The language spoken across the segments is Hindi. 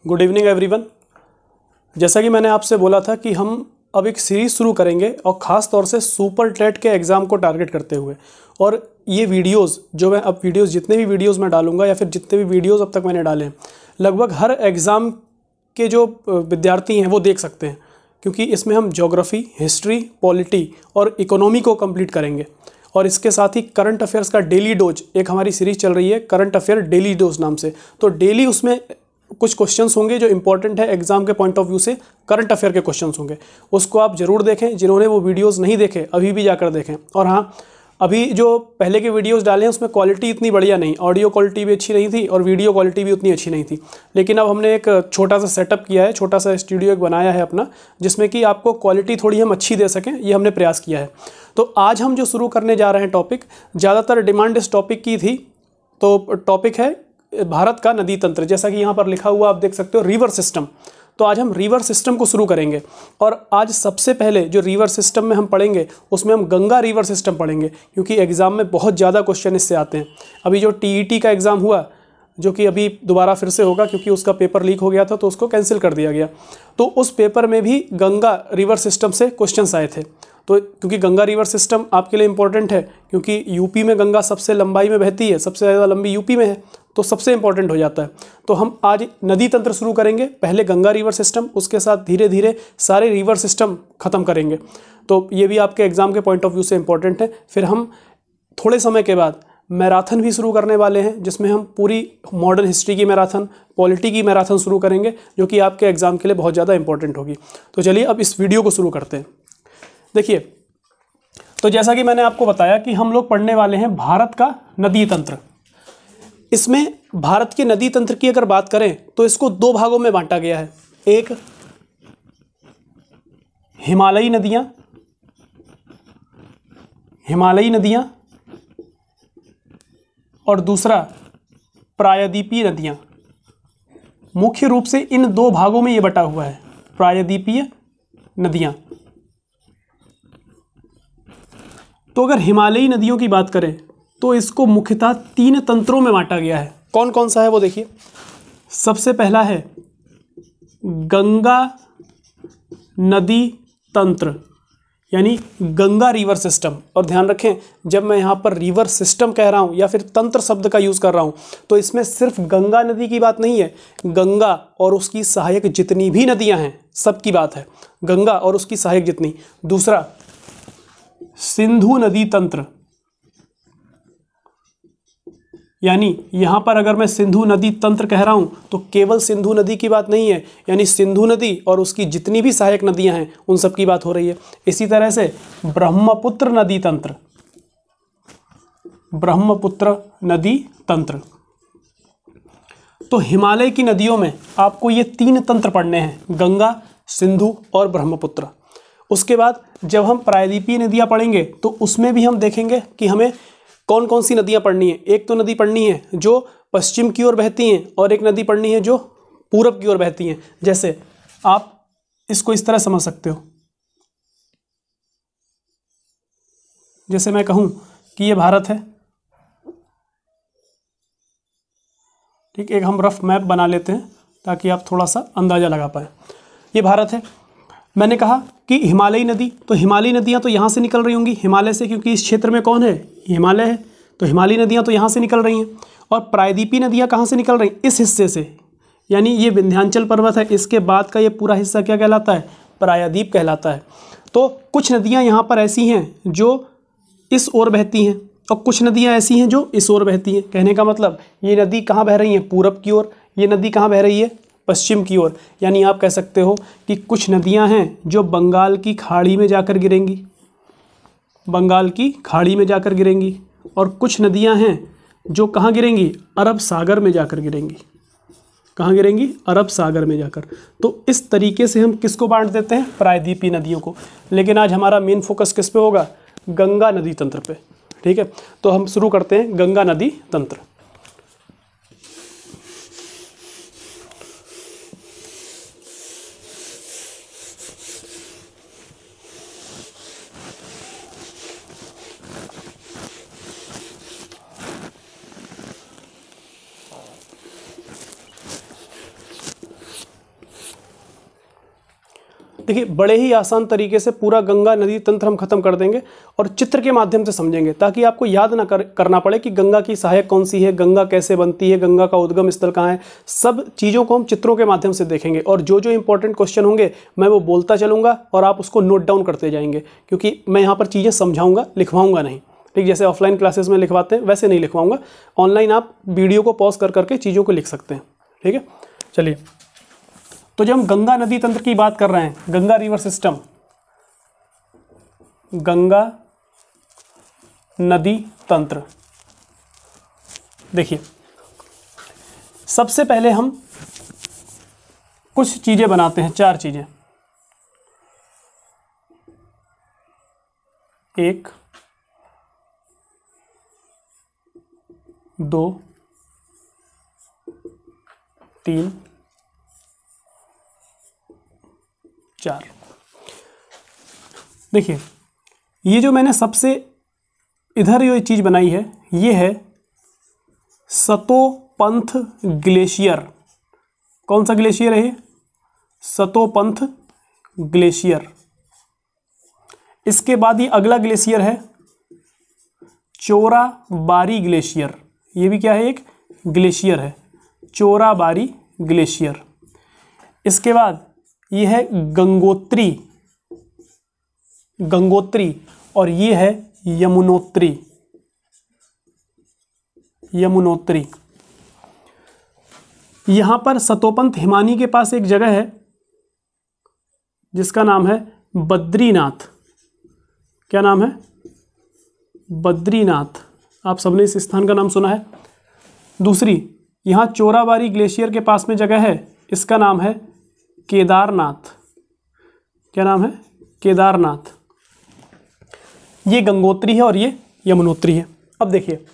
Good evening everyone. जैसा कि मैंने आपसे बोला था कि हम अब एक सीरीज़ शुरू करेंगे और ख़ास तौर से सुपर टेट के एग्ज़ाम को टारगेट करते हुए। और ये वीडियोस जो मैं अब वीडियोस जितने भी वीडियोस मैं डालूंगा या फिर जितने भी वीडियोस अब तक मैंने डाले हैं, लगभग हर एग्ज़ाम के जो विद्यार्थी हैं वो देख सकते हैं, क्योंकि इसमें हम ज्योग्राफी, हिस्ट्री, पॉलिटी और इकोनॉमी को कंप्लीट करेंगे। और इसके साथ ही करंट अफेयर्स का डेली डोज, एक हमारी सीरीज़ चल रही है करंट अफेयर डेली डोज नाम से। तो डेली उसमें कुछ क्वेश्चंस होंगे जो इंपॉर्टेंट है एग्जाम के पॉइंट ऑफ व्यू से, करंट अफेयर के क्वेश्चंस होंगे, उसको आप जरूर देखें। जिन्होंने वो वीडियोस नहीं देखे अभी भी जाकर देखें। और हाँ, अभी जो पहले के वीडियोस डाले हैं उसमें क्वालिटी इतनी बढ़िया नहीं, ऑडियो क्वालिटी भी अच्छी नहीं थी और वीडियो क्वालिटी भी उतनी अच्छी नहीं थी। लेकिन अब हमने एक छोटा सा सेटअप किया है, छोटा सा स्टूडियो एक बनाया है अपना, जिसमें कि आपको क्वालिटी थोड़ी हम अच्छी दे सकें, ये हमने प्रयास किया है। तो आज हम जो शुरू करने जा रहे हैं टॉपिक, ज़्यादातर डिमांड इस टॉपिक की थी। तो टॉपिक है भारत का नदी तंत्र। जैसा कि यहाँ पर लिखा हुआ आप देख सकते हो, रिवर सिस्टम। तो आज हम रिवर सिस्टम को शुरू करेंगे। और आज सबसे पहले जो रिवर सिस्टम में हम पढ़ेंगे उसमें हम गंगा रिवर सिस्टम पढ़ेंगे, क्योंकि एग्ज़ाम में बहुत ज़्यादा क्वेश्चन इससे आते हैं। अभी जो टीईटी का एग्ज़ाम हुआ, जो कि अभी दोबारा फिर से होगा क्योंकि उसका पेपर लीक हो गया था तो उसको कैंसिल कर दिया गया, तो उस पेपर में भी गंगा रिवर सिस्टम से क्वेश्चंस आए थे। तो क्योंकि गंगा रिवर सिस्टम आपके लिए इंपॉर्टेंट है, क्योंकि यूपी में गंगा सबसे लंबाई में बहती है, सबसे ज़्यादा लंबी यूपी में है, तो सबसे इंपॉर्टेंट हो जाता है। तो हम आज नदी तंत्र शुरू करेंगे, पहले गंगा रिवर सिस्टम, उसके साथ धीरे धीरे सारे रिवर सिस्टम ख़त्म करेंगे। तो ये भी आपके एग्ज़ाम के पॉइंट ऑफ व्यू से इंपॉर्टेंट है। फिर हम थोड़े समय के बाद मैराथन भी शुरू करने वाले हैं, जिसमें हम पूरी मॉडर्न हिस्ट्री की मैराथन, पॉलिटी की मैराथन शुरू करेंगे, जो कि आपके एग्ज़ाम के लिए बहुत ज़्यादा इंपॉर्टेंट होगी। तो चलिए अब इस वीडियो को शुरू करते हैं। देखिए, तो जैसा कि मैंने आपको बताया कि हम लोग पढ़ने वाले हैं भारत का नदी तंत्र। इसमें भारत के नदी तंत्र की अगर बात करें तो इसको दो भागों में बांटा गया है। एक हिमालयी नदियां और दूसरा प्रायद्वीपीय नदियां। मुख्य रूप से इन दो भागों में ये बटा हुआ है, प्रायद्वीपीय नदियां। तो अगर हिमालयी नदियों की बात करें तो इसको मुख्यतः तीन तंत्रों में बांटा गया है। कौन कौन सा है वो देखिए। सबसे पहला है गंगा नदी तंत्र, यानी गंगा रिवर सिस्टम। और ध्यान रखें, जब मैं यहाँ पर रिवर सिस्टम कह रहा हूँ या फिर तंत्र शब्द का यूज़ कर रहा हूँ तो इसमें सिर्फ गंगा नदी की बात नहीं है, गंगा और उसकी सहायक जितनी भी नदियाँ हैं सबकी बात है, गंगा और उसकी सहायक जितनी। दूसरा सिंधु नदी तंत्र, यानी यहाँ पर अगर मैं सिंधु नदी तंत्र कह रहा हूँ तो केवल सिंधु नदी की बात नहीं है, यानी सिंधु नदी और उसकी जितनी भी सहायक नदियाँ हैं उन सब की बात हो रही है। इसी तरह से ब्रह्मपुत्र नदी तंत्र, ब्रह्मपुत्र नदी तंत्र। तो हिमालय की नदियों में आपको ये तीन तंत्र पढ़ने हैं, गंगा, सिंधु और ब्रह्मपुत्र। उसके बाद जब हम प्रायद्वीपीय नदियाँ पढ़ेंगे तो उसमें भी हम देखेंगे कि हमें कौन कौन सी नदियाँ पढ़नी है। एक तो नदी पढ़नी है जो पश्चिम की ओर बहती हैं और एक नदी पढ़नी है जो पूरब की ओर बहती हैं। जैसे आप इसको इस तरह समझ सकते हो, जैसे मैं कहूँ कि ये भारत है, ठीक, एक हम रफ मैप बना लेते हैं ताकि आप थोड़ा सा अंदाज़ा लगा पाए। ये भारत है। मैंने कहा कि हिमालयी नदी, तो हिमालयी नदियाँ तो यहाँ से निकल रही होंगी, हिमालय से, क्योंकि इस क्षेत्र में कौन है, हिमालय है। तो हिमालयी नदियाँ तो यहाँ से निकल रही हैं। और प्रायद्वीपीय नदियाँ कहाँ से निकल रही हैं, इस हिस्से से, यानी ये विंध्याचल पर्वत है, इसके बाद का ये पूरा हिस्सा क्या कहलाता है, प्रायद्वीप कहलाता है। तो कुछ नदियाँ यहाँ पर ऐसी हैं जो इस ओर बहती हैं और कुछ नदियाँ ऐसी हैं जो इस ओर बहती हैं। कहने का मतलब ये नदी कहाँ बह रही है, पूरब की ओर, ये नदी कहाँ बह रही है, पश्चिम की ओर। यानी आप कह सकते हो कि कुछ नदियां हैं जो बंगाल की खाड़ी में जाकर गिरेंगी, बंगाल की खाड़ी में जाकर गिरेंगी, और कुछ नदियां हैं जो कहाँ गिरेंगी, अरब सागर में जाकर गिरेंगी। कहाँ गिरेंगी, अरब सागर में जाकर। तो इस तरीके से हम किसको बांट देते हैं, प्रायद्वीपीय नदियों को। लेकिन आज हमारा मेन फोकस किस पे होगा, गंगा नदी तंत्र पे। ठीक है, तो हम शुरू करते हैं गंगा नदी तंत्र। देखिए बड़े ही आसान तरीके से पूरा गंगा नदी तंत्र हम खत्म कर देंगे और चित्र के माध्यम से समझेंगे, ताकि आपको याद ना करना पड़े कि गंगा की सहायक कौन सी है, गंगा कैसे बनती है, गंगा का उद्गम स्थल कहाँ है। सब चीज़ों को हम चित्रों के माध्यम से देखेंगे और जो जो इंपॉर्टेंट क्वेश्चन होंगे मैं वो बोलता चलूँगा और आप उसको नोट डाउन करते जाएंगे, क्योंकि मैं यहाँ पर चीज़ें समझाऊँगा, लिखवाऊँगा नहीं। ठीक, जैसे ऑफलाइन क्लासेस में लिखवाते हैं वैसे नहीं लिखवाऊँगा। ऑनलाइन आप वीडियो को पॉज कर करके चीज़ों को लिख सकते हैं। ठीक है, चलिए। तो जब हम गंगा नदी तंत्र की बात कर रहे हैं, गंगा रिवर सिस्टम, गंगा नदी तंत्र, देखिए सबसे पहले हम कुछ चीजें बनाते हैं, 4 चीजें। 1 2 3 4। देखिए ये जो मैंने सबसे इधर ये चीज़ बनाई है, ये है सतोपंथ ग्लेशियर। कौन सा ग्लेशियर है ये? सतोपंथ ग्लेशियर। इसके बाद ये अगला ग्लेशियर है चोराबारी ग्लेशियर। ये भी क्या है? एक ग्लेशियर है, चोराबारी ग्लेशियर। इसके बाद ये है गंगोत्री, गंगोत्री, और ये है यमुनोत्री, यमुनोत्री। यहां पर सतोपंथ हिमानी के पास एक जगह है जिसका नाम है बद्रीनाथ। क्या नाम है? बद्रीनाथ। आप सबने इस स्थान का नाम सुना है। दूसरी, यहां चोराबारी ग्लेशियर के पास में जगह है, इसका नाम है केदारनाथ। क्या नाम है? केदारनाथ। ये गंगोत्री है और ये यमुनोत्री है। अब देखिए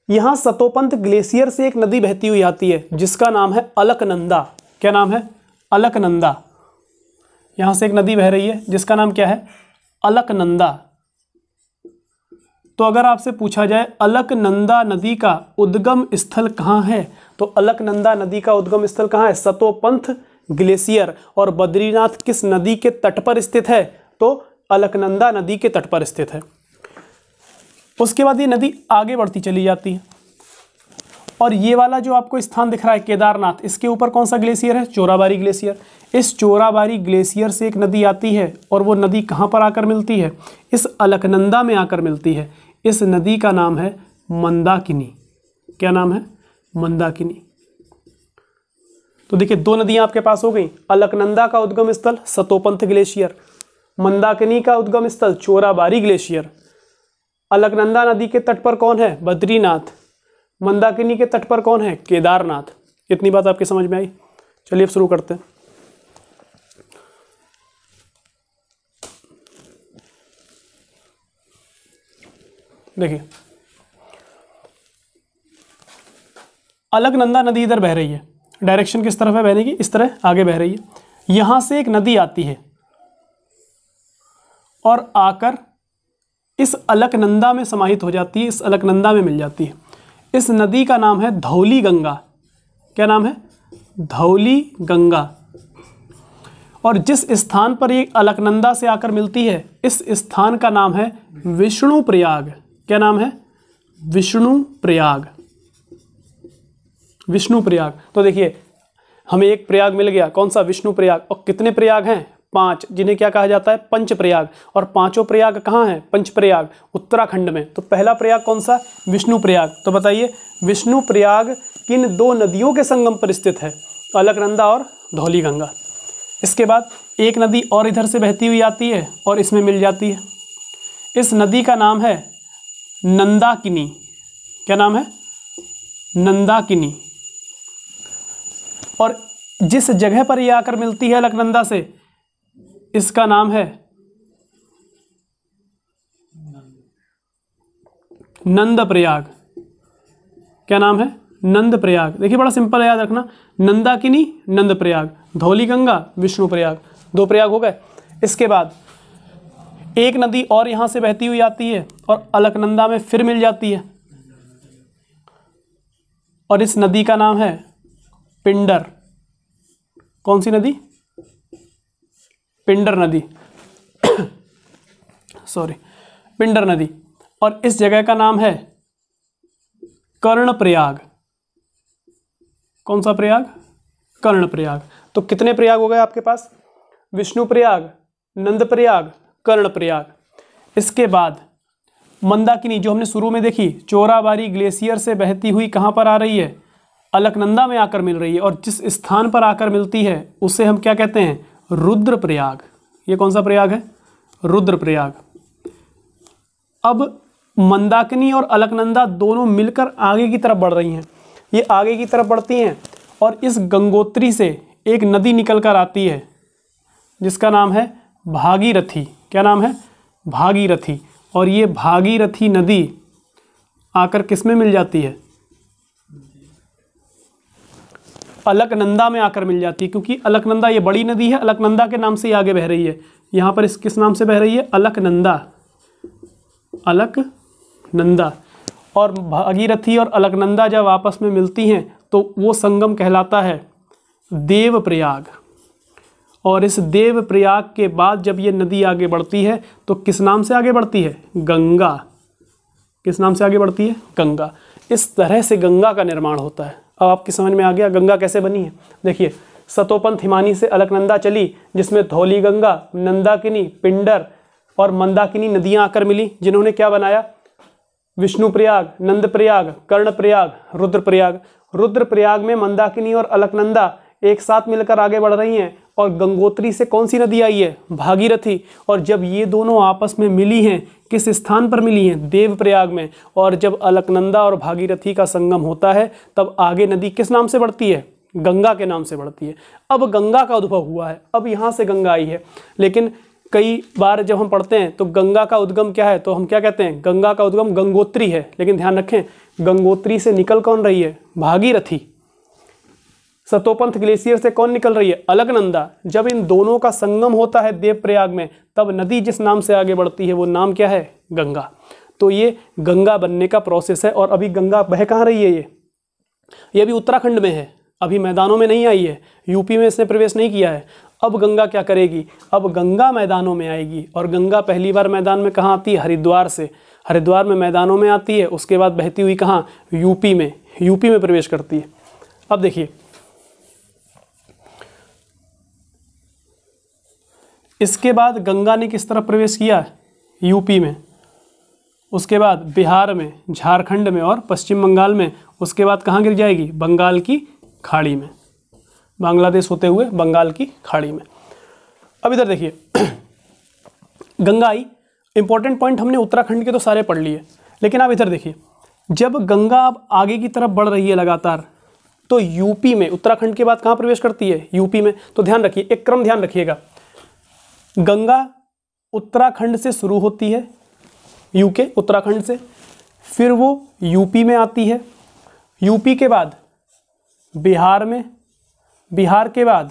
यहां सतोपंथ ग्लेशियर से एक नदी बहती हुई आती है जिसका नाम है अलकनंदा। क्या नाम है? अलकनंदा। यहां से एक नदी बह रही है जिसका नाम क्या है? अलकनंदा। तो अगर आपसे पूछा जाए अलकनंदा नदी का उद्गम स्थल कहाँ है, तो अलकनंदा नदी का उद्गम स्थल कहाँ है? सतोपंथ ग्लेशियर। और बद्रीनाथ किस नदी के तट पर स्थित है? तो अलकनंदा नदी के तट पर स्थित है। उसके बाद ये नदी आगे बढ़ती चली जाती है और ये वाला जो आपको स्थान दिख रहा है केदारनाथ, इसके ऊपर कौन सा ग्लेशियर है? चोराबारी ग्लेशियर। इस चोराबारी ग्लेशियर से एक नदी आती है और वो नदी कहाँ पर आकर मिलती है? इस अलकनंदा में आकर मिलती है। इस नदी का नाम है मंदाकिनी। क्या नाम है? मंदाकिनी। तो देखिए 2 नदियां आपके पास हो गई। अलकनंदा का उद्गम स्थल सतोपंथ ग्लेशियर, मंदाकिनी का उद्गम स्थल चोराबारी ग्लेशियर। अलकनंदा नदी के तट पर कौन है? बद्रीनाथ। मंदाकिनी के तट पर कौन है? केदारनाथ। इतनी बात आपके समझ में आई? चलिए अब शुरू करते हैं। देखिए अलकनंदा नदी इधर बह रही है, डायरेक्शन किस तरफ है बहने की? इस तरह आगे बह रही है। यहां से एक नदी आती है और आकर इस अलकनंदा में समाहित हो जाती है, इस अलकनंदा में मिल जाती है। इस नदी का नाम है धौली गंगा। क्या नाम है? धौली गंगा। और जिस स्थान पर ये अलकनंदा से आकर मिलती है, इस स्थान का नाम है विष्णु प्रयाग। क्या नाम है? विष्णु प्रयाग। विष्णु प्रयाग। तो देखिए हमें एक प्रयाग मिल गया, कौन सा? विष्णु प्रयाग। और कितने प्रयाग हैं? 5, जिन्हें क्या कहा जाता है? पंच प्रयाग। और 5 प्रयाग कहाँ हैं? पंच प्रयाग उत्तराखंड में। तो पहला प्रयाग कौन सा? विष्णु प्रयाग। तो बताइए विष्णु प्रयाग किन 2 नदियों के संगम पर स्थित है? अलकनंदा और धौली गंगा। इसके बाद एक नदी और इधर से बहती हुई आती है और इसमें मिल जाती है। इस नदी का नाम है नंदाकिनी। क्या नाम है? नंदाकिनी। और जिस जगह पर ये आकर मिलती है अलकनंदा से, इसका नाम है नंद प्रयाग। क्या नाम है? नंद प्रयाग। देखिए बड़ा सिंपल है, याद रखना। नंदाकिनी, नंद प्रयाग, धौली गंगा, विष्णु प्रयाग। 2 प्रयाग हो गए। इसके बाद एक नदी और यहां से बहती हुई आती है और अलकनंदा में फिर मिल जाती है और इस नदी का नाम है पिंडर। कौन सी नदी? पिंडर नदी सॉरी पिंडर नदी, और इस जगह का नाम है कर्णप्रयाग। कौन सा प्रयाग? कर्णप्रयाग। तो कितने प्रयाग हो गए आपके पास? विष्णुप्रयाग, नंदप्रयाग, कर्णप्रयाग। इसके बाद मंदाकिनी जो हमने शुरू में देखी, चोराबारी ग्लेशियर से बहती हुई कहाँ पर आ रही है? अलकनंदा में आकर मिल रही है, और जिस स्थान पर आकर मिलती है उसे हम क्या कहते हैं? रुद्रप्रयाग। ये कौन सा प्रयाग है? रुद्रप्रयाग। अब मंदाकिनी और अलकनंदा दोनों मिलकर आगे की तरफ बढ़ रही हैं। ये आगे की तरफ बढ़ती हैं और इस गंगोत्री से एक नदी निकल कर आती है जिसका नाम है भागीरथी। क्या नाम है? भागीरथी। और ये भागीरथी नदी आकर किस में मिल जाती है? अलकनंदा में आकर मिल जाती है, क्योंकि अलकनंदा ये बड़ी नदी है, अलकनंदा के नाम से ही आगे बह रही है। यहाँ पर इस किस नाम से बह रही है? अलकनंदा। अलकनंदा। और भागीरथी और अलकनंदा जब आपस में मिलती हैं तो वो संगम कहलाता है देवप्रयाग। और इस देवप्रयाग के बाद जब ये नदी आगे बढ़ती है तो किस नाम से आगे बढ़ती है? गंगा। किस नाम से आगे बढ़ती है? गंगा। इस तरह से गंगा का निर्माण होता है। अब आपकी समझ में आ गया गंगा कैसे बनी है। देखिए, सतोपंथ हिमानी से अलकनंदा चली, जिसमें धौली गंगा, नंदाकिनी, पिंडर और मंदाकिनी नदियां आकर मिली, जिन्होंने क्या बनाया? विष्णुप्रयाग, नंदप्रयाग, कर्णप्रयाग, रुद्रप्रयाग। रुद्रप्रयाग में मंदाकिनी और अलकनंदा एक साथ मिलकर आगे बढ़ रही हैं, और गंगोत्री से कौन सी नदी आई है? भागीरथी। और जब ये दोनों आपस में मिली हैं, किस स्थान पर मिली हैं? देवप्रयाग में। और जब अलकनंदा और भागीरथी का संगम होता है तब आगे नदी किस नाम से बढ़ती है? गंगा के नाम से बढ़ती है। अब गंगा का उद्भव हुआ है, अब यहाँ से गंगा आई है। लेकिन कई बार जब हम पढ़ते हैं तो गंगा का उद्गम क्या है, तो हम क्या कहते हैं? गंगा का उद्गम गंगोत्री है। लेकिन ध्यान रखें, गंगोत्री से निकल कौन रही है? भागीरथी। सतोपंथ ग्लेशियर से कौन निकल रही है? अलकनंदा। जब इन दोनों का संगम होता है देवप्रयाग में, तब नदी जिस नाम से आगे बढ़ती है वो नाम क्या है? गंगा। तो ये गंगा बनने का प्रोसेस है। और अभी गंगा बह कहाँ रही है? ये अभी उत्तराखंड में है, अभी मैदानों में नहीं आई है, यूपी में इसने प्रवेश नहीं किया है। अब गंगा क्या करेगी? अब गंगा मैदानों में आएगी। और गंगा पहली बार मैदान में कहाँ आती है? हरिद्वार से। हरिद्वार में मैदानों में आती है, उसके बाद बहती हुई कहाँ? यूपी में। यूपी में प्रवेश करती है। अब देखिए, इसके बाद गंगा ने किस तरफ प्रवेश किया? यूपी में। उसके बाद बिहार में, झारखंड में और पश्चिम बंगाल में। उसके बाद कहाँ गिर जाएगी? बंगाल की खाड़ी में। बांग्लादेश होते हुए बंगाल की खाड़ी में। अब इधर देखिए, गंगा आई। इंपॉर्टेंट पॉइंट हमने उत्तराखंड के तो सारे पढ़ लिए, लेकिन आप इधर देखिए, जब गंगा अब आगे की तरफ बढ़ रही है लगातार, तो यूपी में, उत्तराखंड के बाद कहाँ प्रवेश करती है? यूपी में। तो ध्यान रखिए, एक क्रम ध्यान रखिएगा। गंगा उत्तराखंड से शुरू होती है, यूके उत्तराखंड से, फिर वो यूपी में आती है, यूपी के बाद बिहार में, बिहार के बाद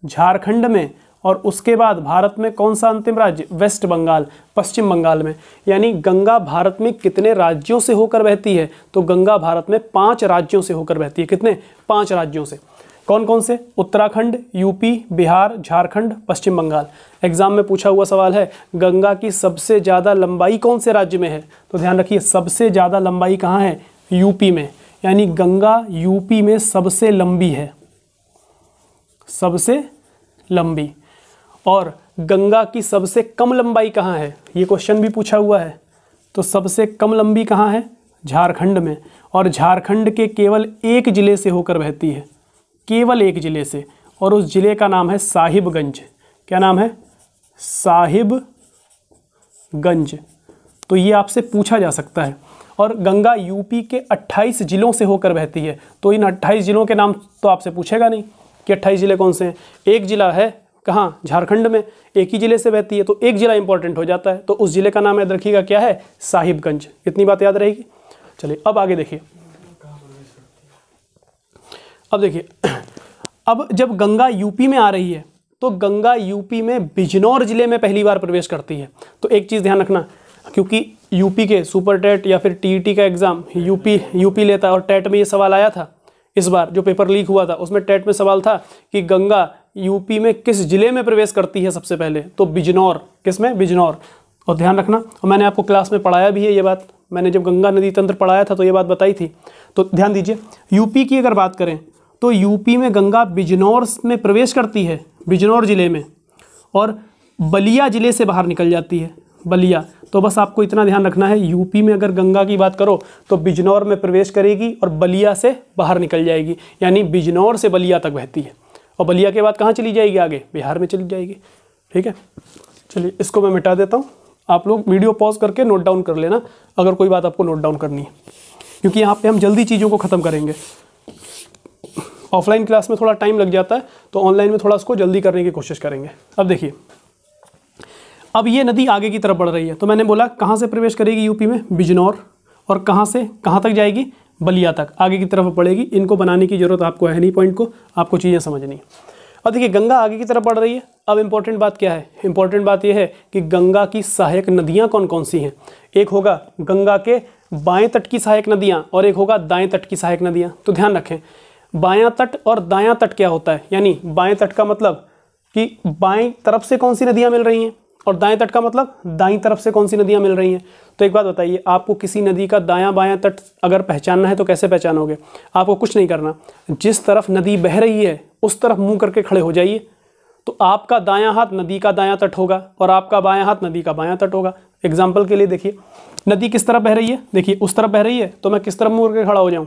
झारखंड में, और उसके बाद भारत में कौन सा अंतिम राज्य? वेस्ट बंगाल, पश्चिम बंगाल में। यानी गंगा भारत में कितने राज्यों से होकर बहती है? तो गंगा भारत में 5 राज्यों से होकर बहती है। कितने? 5 राज्यों से। कौन कौन से? उत्तराखंड, यूपी, बिहार, झारखंड, पश्चिम बंगाल। एग्जाम में पूछा हुआ सवाल है, गंगा की सबसे ज़्यादा लंबाई कौन से राज्य में है? तो ध्यान रखिए, सबसे ज़्यादा लंबाई कहाँ है? यूपी में। यानी गंगा यूपी में सबसे लंबी है, सबसे लंबी। और गंगा की सबसे कम लंबाई कहाँ है? ये क्वेश्चन भी पूछा हुआ है। तो सबसे कम लंबी कहाँ है? झारखंड में। और झारखंड के केवल एक जिले से होकर बहती है, केवल एक जिले से, और उस जिले का नाम है साहिबगंज। क्या नाम है? साहिबगंज। तो ये आपसे पूछा जा सकता है। और गंगा यूपी के 28 जिलों से होकर बहती है। तो इन 28 जिलों के नाम तो आपसे पूछेगा नहीं कि 28 जिले कौन से हैं। एक जिला है कहाँ? झारखंड में, एक ही जिले से बहती है, तो एक जिला इंपॉर्टेंट हो जाता है। तो उस जिले का नाम याद रखिएगा, क्या है? साहिबगंज। इतनी बात याद रहेगी। चलिए अब आगे देखिए। अब देखिए, अब जब गंगा यूपी में आ रही है तो गंगा यूपी में बिजनौर जिले में पहली बार प्रवेश करती है। तो एक चीज़ ध्यान रखना, क्योंकि यूपी के सुपर टेट या फिर टीईटी का एग्ज़ाम यूपी लेता है, और टेट में ये सवाल आया था। इस बार जो पेपर लीक हुआ था उसमें टेट में सवाल था कि गंगा यूपी में किस जिले में प्रवेश करती है सबसे पहले? तो बिजनौर। किस में? बिजनौर। और ध्यान रखना, और मैंने आपको क्लास में पढ़ाया भी है ये बात, मैंने जब गंगा नदी तंत्र पढ़ाया था तो ये बात बताई थी। तो ध्यान दीजिए, यूपी की अगर बात करें तो यूपी में गंगा बिजनौर में प्रवेश करती है, बिजनौर जिले में, और बलिया जिले से बाहर निकल जाती है, बलिया। तो बस आपको इतना ध्यान रखना है, यूपी में अगर गंगा की बात करो तो बिजनौर में प्रवेश करेगी और बलिया से बाहर निकल जाएगी, यानी बिजनौर से बलिया तक बहती है। और बलिया के बाद कहाँ चली जाएगी? आगे बिहार में चली जाएगी। ठीक है, चलिए इसको मैं मिटा देता हूँ, आप लोग वीडियो पॉज करके नोट डाउन कर लेना अगर कोई बात आपको नोट डाउन करनी है, क्योंकि यहाँ पे हम जल्दी चीज़ों को ख़त्म करेंगे। ऑफलाइन क्लास में थोड़ा टाइम लग जाता है, तो ऑनलाइन में थोड़ा उसको जल्दी करने की कोशिश करेंगे। अब देखिए, अब ये नदी आगे की तरफ बढ़ रही है, तो मैंने बोला कहाँ से प्रवेश करेगी यूपी में? बिजनौर। और कहाँ से कहाँ तक जाएगी? बलिया तक, आगे की तरफ बढ़ेगी। इनको बनाने की जरूरत आपको है नहीं, पॉइंट को आपको चीज़ें समझनी। अब देखिए, गंगा आगे की तरफ बढ़ रही है। अब इंपॉर्टेंट बात क्या है? इंपॉर्टेंट बात यह है कि गंगा की सहायक नदियाँ कौन कौन सी हैं। एक होगा गंगा के बाएं तट की सहायक नदियाँ और एक होगा दाएं तट की सहायक नदियाँ। तो ध्यान रखें, बायां तट और दायां तट क्या होता है? यानी बाएं तट का मतलब कि बाएं तरफ से कौन सी नदियाँ मिल रही हैं, और दाएं तट का मतलब दाईं तरफ से कौन सी नदियाँ मिल रही हैं। तो एक बात बताइए, आपको किसी नदी का दायां बायां तट अगर पहचानना है तो कैसे पहचानोगे? आपको कुछ नहीं करना, जिस तरफ नदी बह रही है उस तरफ मुंह करके खड़े हो जाइए, तो आपका दायां हाथ नदी का दायां तट होगा और आपका बायां हाथ नदी का बायां तट होगा। एग्जाम्पल के लिए देखिए, नदी किस तरफ बह रही है? देखिए उस तरफ बह रही है, तो मैं किस तरफ मुंह करके खड़ा हो जाऊँ?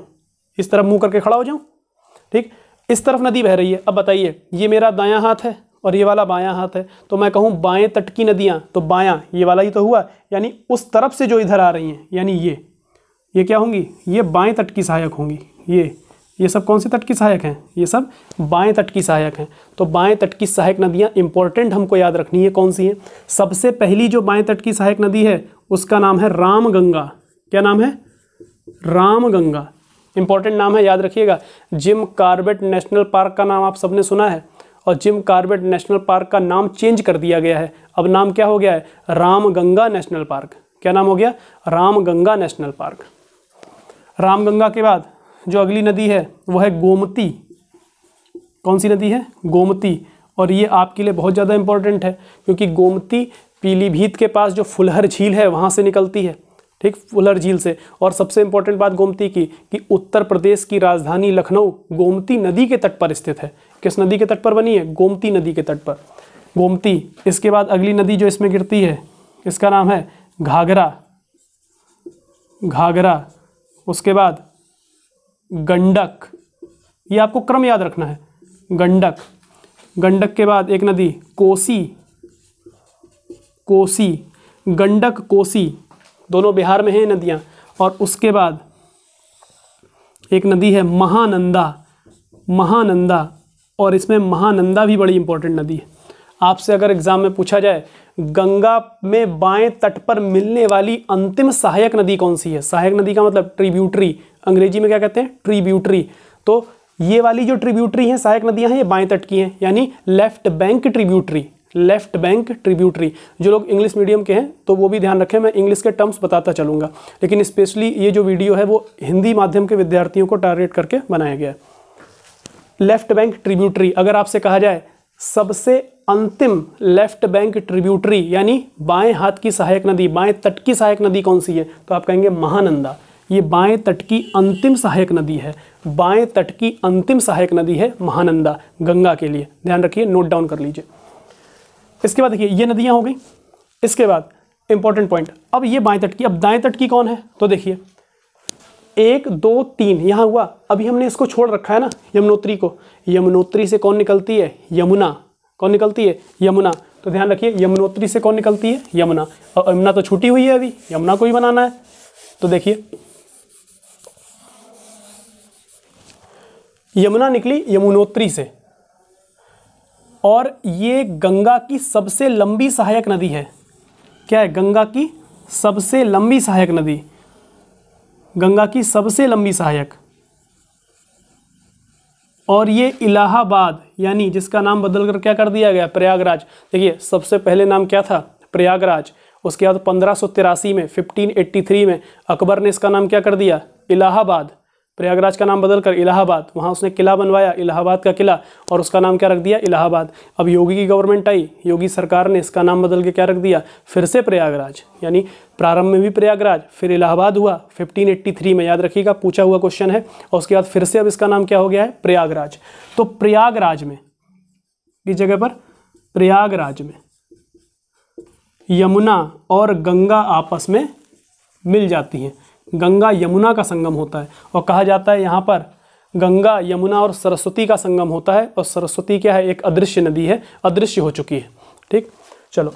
इस तरफ मुंह करके खड़ा हो जाऊँ। ठीक, इस तरफ नदी बह रही है। अब बताइए, ये मेरा दायां हाथ है और ये वाला बायां हाथ है, तो मैं कहूँ बाएं तट की नदियाँ, तो बायां ये वाला ही तो हुआ, यानी उस तरफ से जो इधर आ रही हैं, यानी ये क्या होंगी? ये बाएं तट की सहायक होंगी। ये सब कौन से तट की सहायक हैं? ये सब बाएं तट की सहायक हैं। तो बाएं तट की सहायक नदियाँ इंपॉर्टेंट हमको याद रखनी है कौन सी हैं। सबसे पहली जो बाएं तट की सहायक नदी है उसका नाम है रामगंगा। क्या नाम है? रामगंगा। इंपॉर्टेंट नाम है, याद रखिएगा। जिम कॉर्बेट नेशनल पार्क का नाम आप सबने सुना है, और जिम कॉर्बेट नेशनल पार्क का नाम चेंज कर दिया गया है। अब नाम क्या हो गया है? Ramganga national park. क्या नाम हो गया? Ramganga national park. रामगंगा के बाद जो अगली नदी है वो है गोमती। कौन सी नदी है? गोमती। और ये आपके लिए बहुत ज़्यादा इंपॉर्टेंट है, क्योंकि गोमती पीलीभीत के पास जो फुलहर झील है वहाँ से निकलती है। ठीक, फुलहर झील से। और सबसे इंपॉर्टेंट बात गोमती की कि उत्तर प्रदेश की राजधानी लखनऊ गोमती नदी के तट पर स्थित है। किस नदी के तट पर बनी है? गोमती नदी के तट पर, गोमती। इसके बाद अगली नदी जो इसमें गिरती है इसका नाम है घाघरा। घाघरा। उसके बाद गंडक। ये आपको क्रम याद रखना है। गंडक। गंडक के बाद एक नदी कोसी। कोसी। गंडक, कोसी, दोनों बिहार में हैं नदियाँ। और उसके बाद एक नदी है महानंदा। महानंदा। और इसमें महानंदा भी बड़ी इंपॉर्टेंट नदी है। आपसे अगर एग्जाम में पूछा जाए गंगा में बाएं तट पर मिलने वाली अंतिम सहायक नदी कौन सी है? सहायक नदी का मतलब ट्रिब्यूटरी, अंग्रेजी में क्या कहते हैं? ट्रिब्यूटरी। तो ये वाली जो ट्रिब्यूटरी हैं, सहायक नदियां हैं, ये बाएं तट की हैं, यानी left bank tributary. Left bank tributary. जो लोग इंग्लिश मीडियम के हैं तो वो भी ध्यान रखें, मैं इंग्लिश के टर्म्स बताता चलूँगा, लेकिन स्पेशली ये जो वीडियो है वो हिंदी माध्यम के विद्यार्थियों को टारगेट करके बनाया गया है। Left bank tributary. अगर आपसे कहा जाए सबसे अंतिम लेफ्ट बैंक ट्रिब्यूटरी यानी बाएं हाथ की सहायक नदी, बाएं तट की सहायक नदी कौन सी है? तो आप कहेंगे महानंदा। ये बाएं तट की अंतिम सहायक नदी है। बाएं तट की अंतिम सहायक नदी है महानंदा, गंगा के लिए। ध्यान रखिए, नोट डाउन कर लीजिए। इसके बाद देखिए, ये नदियाँ हो गई। इसके बाद इंपॉर्टेंट पॉइंट, अब ये बाएं तट की, अब दाएं तट की कौन है? तो देखिए 1 2 3 यहाँ हुआ। अभी हमने इसको छोड़ रखा है ना, यमुनोत्री को। यमुनोत्री से कौन निकलती है? यमुना। कौन निकलती है? यमुना। तो ध्यान रखिए, यमुनोत्री से कौन निकलती है? यमुना। और यमुना तो छूटी हुई है, अभी यमुना को ही बनाना है। तो देखिए यमुना निकली यमुनोत्री से, और ये गंगा की सबसे लंबी सहायक नदी है। क्या है? गंगा की सबसे लंबी सहायक नदी। गंगा की सबसे लंबी सहायक। और ये इलाहाबाद, यानी जिसका नाम बदल कर क्या कर दिया गया? प्रयागराज। देखिए सबसे पहले नाम क्या था? प्रयागराज। उसके बाद 1583 में 1583 में अकबर ने इसका नाम क्या कर दिया? इलाहाबाद। प्रयागराज का नाम बदलकर इलाहाबाद, वहाँ उसने किला बनवाया, इलाहाबाद का किला, और उसका नाम क्या रख दिया, इलाहाबाद। अब योगी की गवर्नमेंट आई, योगी सरकार ने इसका नाम बदल के क्या रख दिया, फिर से प्रयागराज। यानी प्रारंभ में भी प्रयागराज, फिर इलाहाबाद हुआ 1583 में, याद रखिएगा, पूछा हुआ क्वेश्चन है। और उसके बाद फिर से अब इसका नाम क्या हो गया है, प्रयागराज। तो प्रयागराज में, इस जगह पर प्रयागराज में यमुना और गंगा आपस में मिल जाती हैं। गंगा यमुना का संगम होता है, और कहा जाता है यहाँ पर गंगा यमुना और सरस्वती का संगम होता है। और सरस्वती क्या है, एक अदृश्य नदी है, अदृश्य हो चुकी है। ठीक, चलो,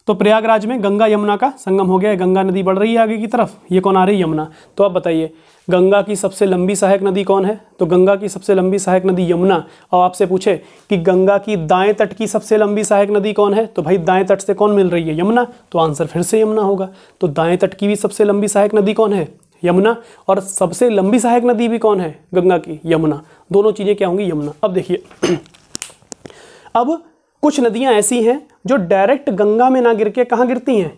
तो प्रयागराज में गंगा यमुना का संगम हो गया है। गंगा नदी बढ़ रही है आगे की तरफ, ये कौन आ रही है, यमुना। तो आप बताइए गंगा की सबसे लंबी सहायक नदी कौन है, तो गंगा की सबसे लंबी सहायक नदी यमुना। और आपसे पूछे कि गंगा की दाएं तट की सबसे लंबी सहायक नदी कौन है, तो भाई दाएं तट से कौन मिल रही है, यमुना। तो आंसर फिर से यमुना होगा। तो दाएं तट की भी सबसे लंबी सहायक नदी कौन है, यमुना। और सबसे लंबी सहायक नदी भी कौन है, गंगा की, यमुना। दोनों चीज़ें क्या होंगी, यमुना। अब देखिए अब कुछ नदियां ऐसी हैं जो डायरेक्ट गंगा में ना गिर के कहाँ गिरती हैं,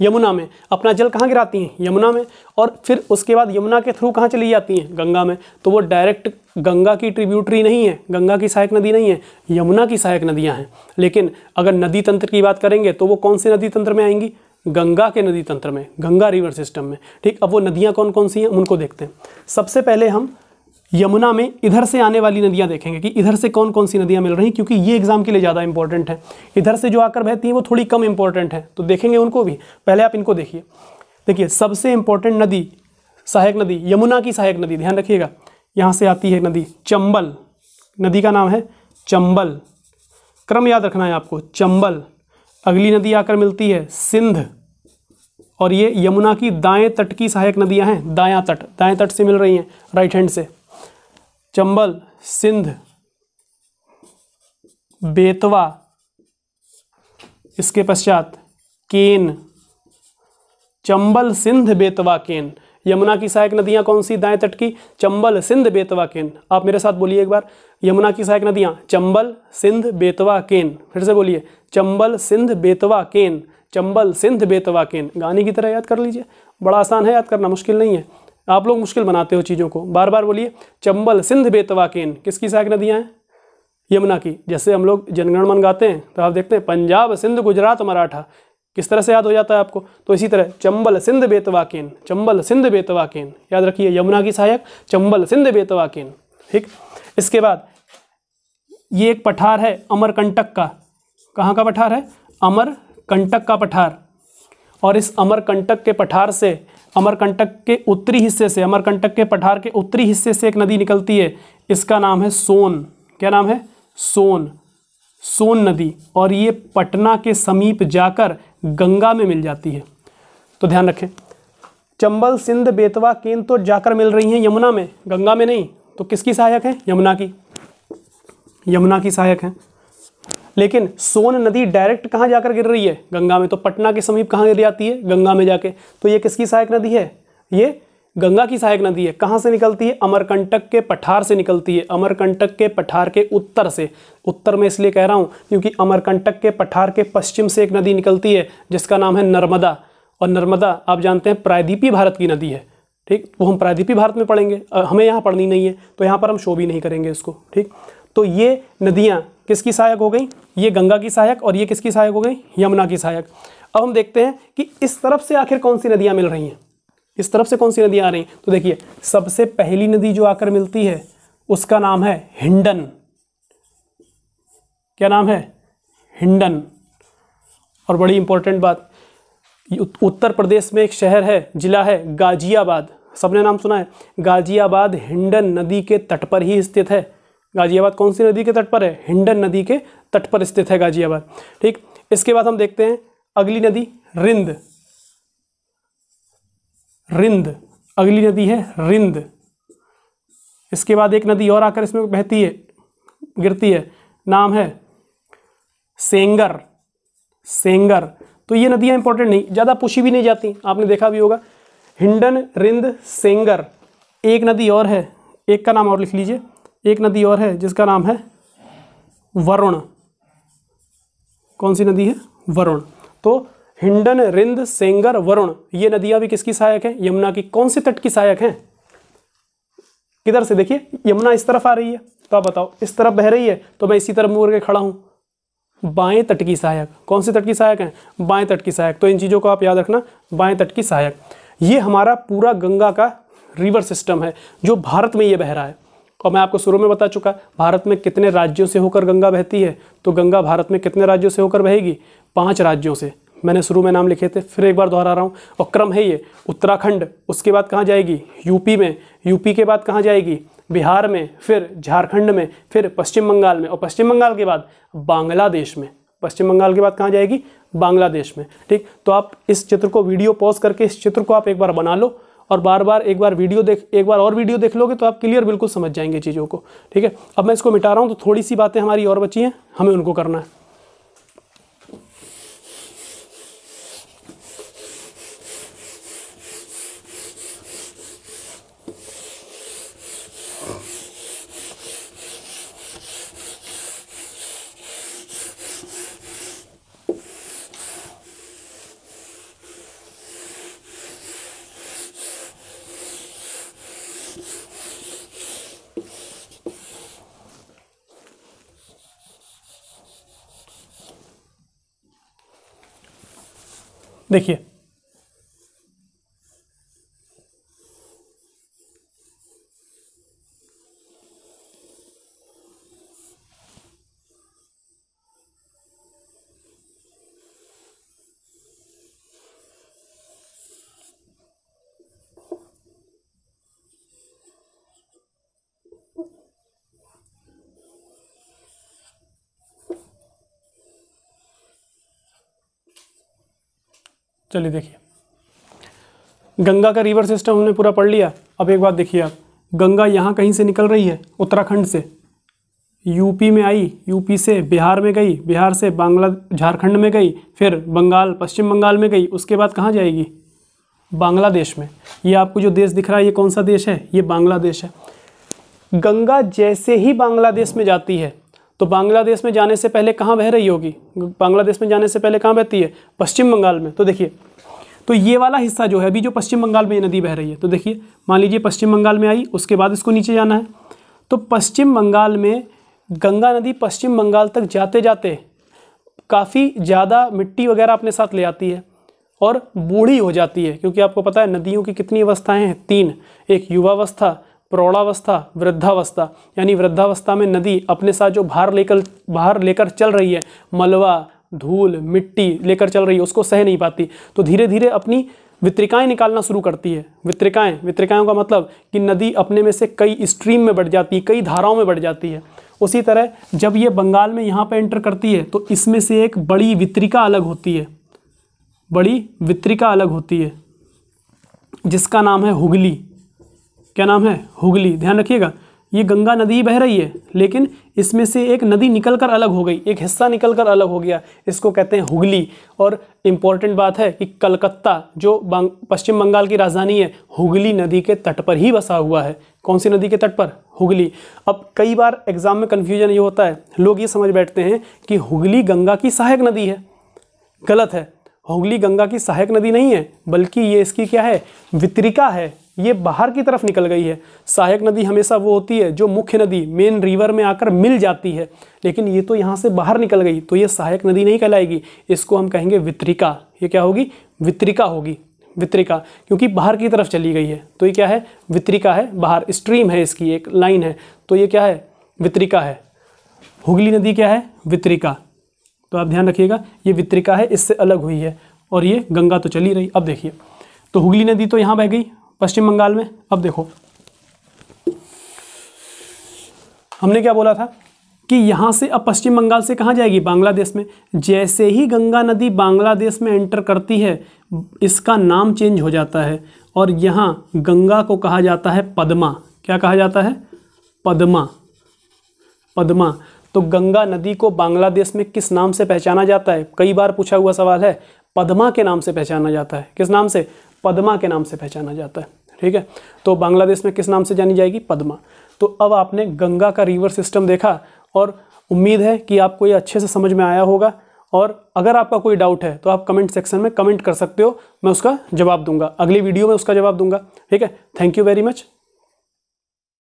यमुना में। अपना जल कहाँ गिराती हैं, यमुना में। और फिर उसके बाद यमुना के थ्रू कहाँ चली जाती हैं, गंगा में। तो वो डायरेक्ट गंगा की ट्रिब्यूटरी नहीं है, गंगा की सहायक नदी नहीं है, यमुना की सहायक नदियाँ हैं। लेकिन अगर नदी तंत्र की बात करेंगे तो वो कौन से नदी तंत्र में आएंगी, गंगा के नदी तंत्र में, गंगा रिवर सिस्टम में। ठीक, अब वो नदियाँ कौन कौन सी हैं उनको देखते हैं। सबसे पहले हम यमुना में इधर से आने वाली नदियां देखेंगे कि इधर से कौन कौन सी नदियां मिल रही हैं, क्योंकि ये एग्जाम के लिए ज़्यादा इंपॉर्टेंट है। इधर से जो आकर बहती हैं वो थोड़ी कम इंपॉर्टेंट है, तो देखेंगे उनको भी। पहले आप इनको देखिए। देखिए सबसे इंपॉर्टेंट नदी, सहायक नदी, यमुना की सहायक नदी, ध्यान रखिएगा, यहाँ से आती है नदी चंबल, नदी का नाम है चंबल। क्रम याद रखना है आपको, चंबल। अगली नदी आकर मिलती है सिंध, और ये यमुना की दाएँ तट की सहायक नदियाँ हैं, दाएँ तट से मिल रही हैं, राइट हैंड से। चंबल, सिंध, बेतवा, इसके पश्चात केन। चंबल, सिंध, बेतवा, केन। यमुना की सहायक नदियां कौन सी, दाएं तट की, चंबल, सिंध, बेतवा, केन। आप मेरे साथ बोलिए एक बार, यमुना की सहायक नदियां चंबल, सिंध, बेतवा, केन। फिर से बोलिए, चंबल, सिंध, बेतवा, केन। चंबल, सिंध, बेतवा, केन। गाने की तरह याद कर लीजिए, बड़ा आसान है याद करना, मुश्किल नहीं है। आप लोग मुश्किल बनाते हो चीज़ों को। बार बार बोलिए, चंबल, सिंध, बेतवा, केन। किसकी सहायक नदियाँ हैं, यमुना की। जैसे हम लोग जनगण मन गाते हैं तो आप देखते हैं पंजाब, सिंध, गुजरात, मराठा, किस तरह से याद हो जाता है आपको। तो इसी तरह चंबल, सिंध, बेतवा, केन, चंबल, सिंध, बेतवा, केन। याद रखिए, यमुना की सहायक चंबल, सिंध, बेतवा, केन। ठीक, इसके बाद ये एक पठार है अमरकंटक का। कहाँ का पठार है, अमरकंटक का पठार। और इस अमरकंटक के पठार से, अमरकंटक के उत्तरी हिस्से से, अमरकंटक के पठार के उत्तरी हिस्से से एक नदी निकलती है, इसका नाम है सोन। क्या नाम है, सोन, सोन नदी। और ये पटना के समीप जाकर गंगा में मिल जाती है। तो ध्यान रखें, चंबल, सिंध, बेतवा, केन तो जाकर मिल रही हैं यमुना में, गंगा में नहीं। तो किसकी सहायक है, यमुना की, यमुना की सहायक है। लेकिन सोन नदी डायरेक्ट कहाँ जाकर गिर रही है, गंगा में। तो पटना के समीप कहाँ गिर जाती है, गंगा में जाके। तो ये किसकी सहायक नदी है, ये गंगा की सहायक नदी है। कहाँ से निकलती है, अमरकंटक के पठार से निकलती है। अमरकंटक के पठार के उत्तर से, उत्तर में इसलिए कह रहा हूँ क्योंकि अमरकंटक के पठार के पश्चिम से एक नदी निकलती है जिसका नाम है नर्मदा। और नर्मदा आप जानते हैं प्रायद्वीपीय भारत की नदी है। ठीक, वो हम प्रायद्वीपीय भारत में पढ़ेंगे, हमें यहाँ पढ़नी नहीं है, तो यहाँ पर हम शो भी नहीं करेंगे इसको। ठीक, तो ये नदियाँ किसकी सहायक हो गई, ये गंगा की सहायक, और ये किसकी सहायक हो गई, यमुना की सहायक। अब हम देखते हैं कि इस तरफ से आखिर कौन सी नदियाँ मिल रही हैं, इस तरफ से कौन सी नदियाँ आ रही हैं। तो देखिए सबसे पहली नदी जो आकर मिलती है उसका नाम है हिंडन। क्या नाम है, हिंडन। और बड़ी इंपॉर्टेंट बात, उत्तर प्रदेश में एक शहर है, जिला है गाजियाबाद। सबने नाम सुना है, गाजियाबाद हिंडन नदी के तट पर ही स्थित है। गाजियाबाद कौन सी नदी के तट पर है, हिंडन नदी के तट पर स्थित है गाजियाबाद। ठीक, इसके बाद हम देखते हैं अगली नदी रिंद। रिंद अगली नदी है, रिंद। इसके बाद एक नदी और आकर इसमें बहती है, गिरती है, नाम है सेंगर। सेंगर। तो ये नदियाँ इंपॉर्टेंट नहीं, ज़्यादा पूछी भी नहीं जाती, आपने देखा भी होगा। हिंडन, रिंद, सेंगर। एक नदी और है, एक का नाम और लिख लीजिए, एक नदी और है जिसका नाम है वरुण। कौन सी नदी है, वरुण। तो हिंडन, रिंद, सेंगर, वरुण, ये नदियां भी किसकी सहायक हैं? यमुना की। कौन से तट की सहायक हैं? किधर से? देखिए यमुना इस तरफ आ रही है, तो आप बताओ इस तरफ बह रही है, तो मैं इसी तरफ मुड़ के खड़ा हूं, बाएं तट की सहायक। कौन से तट की सहायक हैं? बाएं तट की सहायक। तो इन चीजों को आप याद रखना, बाएं तट की सहायक। ये हमारा पूरा गंगा का रिवर सिस्टम है जो भारत में ये बह रहा है। और मैं आपको शुरू में बता चुका, भारत में कितने राज्यों से होकर गंगा बहती है। तो गंगा भारत में कितने राज्यों से होकर बहेगी? 5 राज्यों से। मैंने शुरू में नाम लिखे थे, फिर एक बार दोहरा रहा हूँ। और क्रम है ये, उत्तराखंड, उसके बाद कहाँ जाएगी? यूपी में, यूपी के बाद कहाँ जाएगी? बिहार में, फिर झारखंड में, फिर पश्चिम बंगाल में, और पश्चिम बंगाल के बाद बांग्लादेश में। पश्चिम बंगाल के बाद कहाँ जाएगी? बांग्लादेश में। ठीक, तो आप इस चित्र को, वीडियो पॉज करके इस चित्र को आप एक बार बना लो और बार बार एक बार और वीडियो देख लोगे तो आप क्लियर बिल्कुल समझ जाएंगे चीज़ों को। ठीक है, अब मैं इसको मिटा रहा हूँ, तो थोड़ी सी बातें हमारी और बची हैं, हमें उनको करना है। देखिए चलिए, देखिए गंगा का रिवर सिस्टम हमने पूरा पढ़ लिया। अब एक बात देखिए आप, गंगा यहाँ कहीं से निकल रही है, उत्तराखंड से, यूपी में आई, यूपी से बिहार में गई, बिहार से झारखंड में गई, फिर बंगाल, पश्चिम बंगाल में गई, उसके बाद कहाँ जाएगी? बांग्लादेश में। ये आपको जो देश दिख रहा है ये कौन सा देश है? ये बांग्लादेश है। गंगा जैसे ही बांग्लादेश में जाती है, तो बांग्लादेश में जाने से पहले कहाँ बह रही होगी? बांग्लादेश में जाने से पहले कहाँ बहती है? पश्चिम बंगाल में। तो देखिए, तो ये वाला हिस्सा जो है अभी, जो पश्चिम बंगाल में ये नदी बह रही है, तो देखिए मान लीजिए पश्चिम बंगाल में आई, उसके बाद इसको नीचे जाना है, तो पश्चिम बंगाल में गंगा नदी पश्चिम बंगाल तक जाते जाते काफ़ी ज़्यादा मिट्टी वगैरह अपने साथ ले आती है और बूढ़ी हो जाती है। क्योंकि आपको पता है नदियों की कितनी अवस्थाएं हैं? 3। एक युवावस्था, प्रौढ़ावस्था, वृद्धावस्था। यानी वृद्धावस्था में नदी अपने साथ जो भार लेकर चल रही है, मलबा, धूल, मिट्टी लेकर चल रही है, उसको सह नहीं पाती, तो धीरे धीरे अपनी वितरिकाएं निकालना शुरू करती है। वितरिकाओं का मतलब कि नदी अपने में से कई स्ट्रीम में बढ़ जाती है, कई धाराओं में बढ़ जाती है। उसी तरह जब ये बंगाल में यहाँ पे एंटर करती है, तो इसमें से एक बड़ी वितरिका अलग होती है, बड़ी वितरिका अलग होती है, जिसका नाम है हुगली। क्या नाम है? हुगली। ध्यान रखिएगा, ये गंगा नदी बह रही है, लेकिन इसमें से एक नदी निकलकर अलग हो गई, एक हिस्सा निकलकर अलग हो गया, इसको कहते हैं हुगली। और इम्पॉर्टेंट बात है कि कलकत्ता जो पश्चिम बंगाल की राजधानी है, हुगली नदी के तट पर ही बसा हुआ है। कौन सी नदी के तट पर? हुगली। अब कई बार एग्जाम में कन्फ्यूजन ये होता है, लोग ये समझ बैठते हैं कि हुगली गंगा की सहायक नदी है। गलत है, हुगली गंगा की सहायक नदी नहीं है, बल्कि ये इसकी क्या है? वितरिका है। ये बाहर की तरफ निकल गई है। सहायक नदी हमेशा वो होती है जो मुख्य नदी, मेन रिवर में आकर मिल जाती है, लेकिन ये तो यहाँ से बाहर निकल गई, तो ये सहायक नदी नहीं कहलाएगी, इसको हम कहेंगे वितरिका। ये क्या होगी? वितरिका होगी। वितरिका, क्योंकि बाहर की तरफ चली गई है, तो ये क्या है? वितरिका है। बाहर स्ट्रीम है, इसकी एक लाइन है, तो ये क्या है? वितरिका है। हुगली नदी क्या है? वितरिका। तो आप ध्यान रखिएगा, ये वितरिका है, इससे अलग हुई है, और ये गंगा तो चली रही। अब देखिए, तो हुगली नदी तो यहाँ बह गई पश्चिम बंगाल में। अब देखो, हमने क्या बोला था कि यहाँ से अब पश्चिम बंगाल से कहाँ जाएगी? बांग्लादेश में। जैसे ही गंगा नदी बांग्लादेश में एंटर करती है, इसका नाम चेंज हो जाता है, और यहाँ गंगा को कहा जाता है पद्मा। क्या कहा जाता है? पद्मा। पद्मा। तो गंगा नदी को बांग्लादेश में किस नाम से पहचाना जाता है? कई बार पूछा हुआ सवाल है। पद्मा के नाम से पहचाना जाता है। किस नाम से? पद्मा के नाम से पहचाना जाता है। ठीक है, तो बांग्लादेश में किस नाम से जानी जाएगी? पद्मा। तो अब आपने गंगा का रिवर सिस्टम देखा, और उम्मीद है कि आपको ये अच्छे से समझ में आया होगा, और अगर आपका कोई डाउट है तो आप कमेंट सेक्शन में कमेंट कर सकते हो, मैं उसका जवाब दूंगा, अगली वीडियो में उसका जवाब दूंगा। ठीक है, थैंक यू वेरी मच।